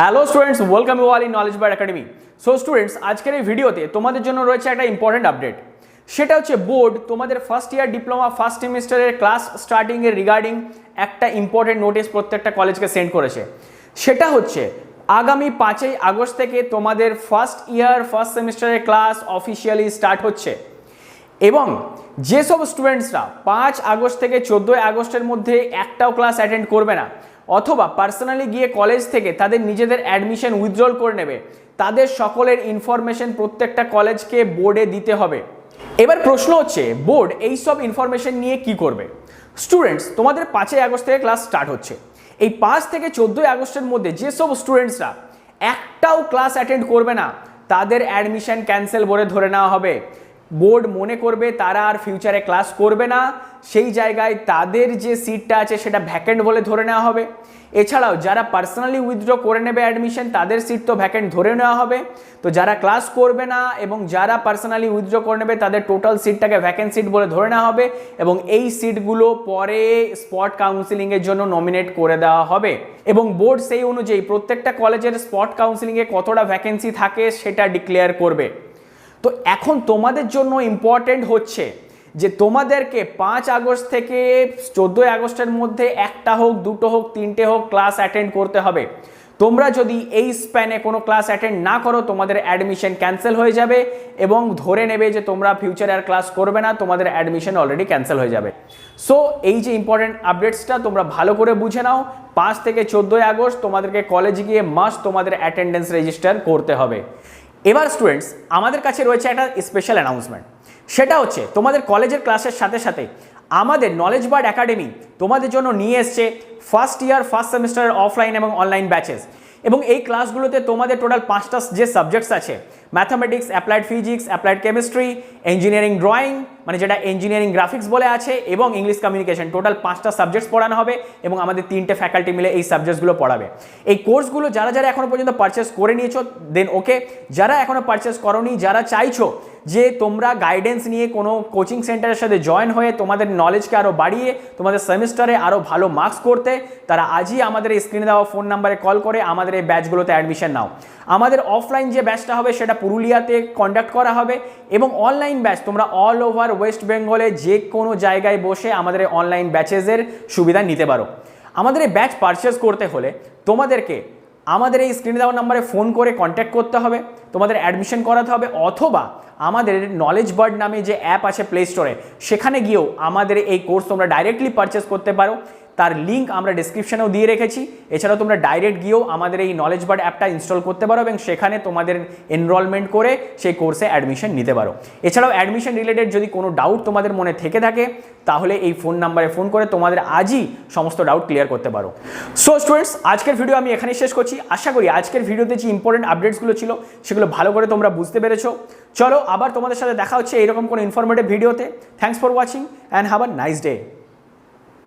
Hello students, welcome you all in Knowledge Bird Academy. So students, আজকের এই ভিডিওতে তোমাদের জন্য রয়েছে একটা ইম্পর্টেন্ট আপডেট। সেটা হচ্ছে বোর্ড তোমাদের ফার্স্ট ইয়ার ডিপ্লোমা ফার্স্ট সেমিস্টারের ক্লাস স্টার্টিংয়ের রিগার্ডিং একটা ইম্পর্টেন্ট নোটিস প্রত্যেকটা কলেজকে সেন্ড করেছে। সেটা হচ্ছে আগামী 5ই আগস্ট থেকে তোমাদের ফার্স্ট ইয়ার ফার্স্ট সেমিস্টারের ক্লাস অফিসিয়ালি স্টার্ট হচ্ছে এবং যেসব স্টুডেন্টসরা 5 আগস্ট থেকে 14 আগস্টের মধ্যে একটাও ক্লাস অ্যাটেন্ড করবে না অথবা পার্সোনালি গিয়ে কলেজ থেকে তাদের নিজেদের অ্যাডমিশন উইথড্রল করে নেবে, তাদের সকলের ইনফরমেশন প্রত্যেকটা কলেজকে বোর্ডে দিতে হবে। এবার প্রশ্ন হচ্ছে, বোর্ড এই সব ইনফরমেশন নিয়ে কি করবে? স্টুডেন্টস, তোমাদের 5ই আগস্ট থেকে ক্লাস স্টার্ট হচ্ছে। এই 5 থেকে 14 আগস্টের মধ্যে যেসব স্টুডেন্টসরা একটাও ক্লাস অ্যাটেন্ড করবে না তাদের অ্যাডমিশন ক্যান্সেল বলে ধরে নেওয়া হবে। বোর্ড মনে করবে তারা আর ফিউচারে ক্লাস করবে না, সেই জায়গায় তাদের যে সিটটা আছে সেটা ভ্যাকেন্ট বলে ধরে নেওয়া হবে। এছাড়াও যারা পার্সোনালি উইথড্র করে নেবে অ্যাডমিশন, তাদের সিট তো ভ্যাকেন্ট ধরে নেওয়া হবে। তো যারা ক্লাস করবে না এবং যারা পার্সোনালি উইথড্র করে নেবে তাদের টোটাল সিটটাকে ভ্যাকেন্ট সিট বলে ধরে নেওয়া হবে এবং এই সিটগুলো পরে স্পট কাউন্সিলিংয়ের জন্য নমিনেট করে দেওয়া হবে এবং বোর্ড সেই অনুযায়ী প্রত্যেকটা কলেজের স্পট কাউন্সিলিংয়ে কতটা ভ্যাকেন্সি থাকে সেটা ডিক্লেয়ার করবে। তো এখন তোমাদের জন্য ইম্পর্টেন্ট হচ্ছে যে তোমাদেরকে 5 আগস্ট থেকে 14 আগস্টের মধ্যে একটা হোক, দুটো হোক, তিনটে হোক ক্লাস অ্যাটেন্ড করতে হবে। তোমরা যদি এই স্প্যানে কোনো ক্লাস অ্যাটেন্ড না করো তোমাদের অ্যাডমিশন ক্যান্সেল হয়ে যাবে এবং ধরে নেবে যে তোমরা ফিউচারে আর ক্লাস করবে না, তোমাদের অ্যাডমিশন অলরেডি ক্যান্সেল হয়ে যাবে। সো এই যে ইম্পর্টেন্ট আপডেটসটা তোমরা ভালো করে বুঝে নাও। 5 থেকে 14 আগস্ট তোমাদেরকে কলেজে গিয়ে মাস্ট তোমাদের অ্যাটেন্ডেন্স রেজিস্টার করতে হবে। এবার স্টুডেন্টস, আমাদের কাছে রয়েছে একটা স্পেশাল অ্যানাউন্সমেন্ট। সেটা হচ্ছে তোমাদের কলেজের ক্লাসের সাথে সাথে আমাদের নলেজ বার্ড একাডেমি তোমাদের জন্য নিয়ে এসছে ফার্স্ট ইয়ার ফার্স্ট সেমিস্টারের অফলাইন এবং অনলাইন ব্যাচেস। এবং এই ক্লাসগুলোতে তোমাদের টোটাল 5টা যে সাবজেক্টস আছে, mathematics, applied physics, applied chemistry, engineering drawing মানে যেটা ইঞ্জিনিয়ারিং গ্রাফিক্স বলে আছে, এবং ইংলিশ কমিউনিকেশন, টোটাল 5টা সাবজেক্টস পড়ানো হবে এবং আমাদের 3টে ফ্যাকাল্টি মিলে এই সাবজেক্টসগুলো পড়াবে। এই কোর্সগুলো যারা যারা এখনো পর্যন্ত পারচেস করে নিয়েছো দেন ওকে, যারা এখনো পারচেস করোনি, যারা চাইছো যে তোমরা গাইডেন্স নিয়ে কোনো কোচিং সেন্টারের সাথে জয়েন হয়ে তোমাদের নলেজকে আরও বাড়িয়ে তোমাদের সেমিস্টারে আরও ভালো মার্কস করতে, তারা আজই আমাদের এই স্ক্রিনে দেওয়া ফোন নাম্বারে কল করে আমাদের এই ব্যাচগুলোতে অ্যাডমিশন নাও। আমাদের অফলাইন যে ব্যাচটা হবে সেটা পুরুলিয়াতে কন্ডাক্ট করা হবে এবং অনলাইন ব্যাচ তোমরা অল ওভার ওয়েস্ট বেঙ্গলে যে কোনো জায়গায় বসে আমাদের এই অনলাইন ব্যাচেসের সুবিধা নিতে পারো। আমাদের এই ব্যাচ পারচেস করতে হলে তোমাদেরকে আমাদের এই স্ক্রিনে দেওয়া নাম্বারে ফোন করে কন্ট্যাক্ট করতে হবে, তোমাদের অ্যাডমিশন করাতে হবে, অথবা আমাদের নলেজ বার্ড নামে যে অ্যাপ আছে প্লে স্টোরে সেখানে গিয়েও আমাদের এই কোর্স তোমরা ডাইরেক্টলি পারচেস করতে পারো। তার লিঙ্ক আমরা ডিসক্রিপশনেও দিয়ে রেখেছি। এছাড়াও তোমরা ডাইরেক্ট গিয়েও আমাদের এই নলেজ বার্ড অ্যাপটা ইনস্টল করতে পারো এবং সেখানে তোমাদের এনরোলমেন্ট করে সেই কোর্সে অ্যাডমিশন নিতে পারো। এছাড়াও অ্যাডমিশন রিলেটেড যদি কোনো ডাউট তোমাদের মনে থেকে থাকে তাহলে এই ফোন নাম্বারে ফোন করে তোমাদের আজই সমস্ত ডাউট ক্লিয়ার করতে পারো। সো স্টুডেন্টস, আজকের ভিডিও আমি এখানেই শেষ করছি। আশা করি আজকের ভিডিওতে যে ইম্পর্টেন্ট আপডেটসগুলো ছিল সেগুলো ভালো করে তোমরা বুঝতে পেরেছো। চলো আবার তোমাদের সাথে দেখা হচ্ছে এইরকম কোনো ইনফরমেটিভ ভিডিওতে। Thanks for watching and have a nice day.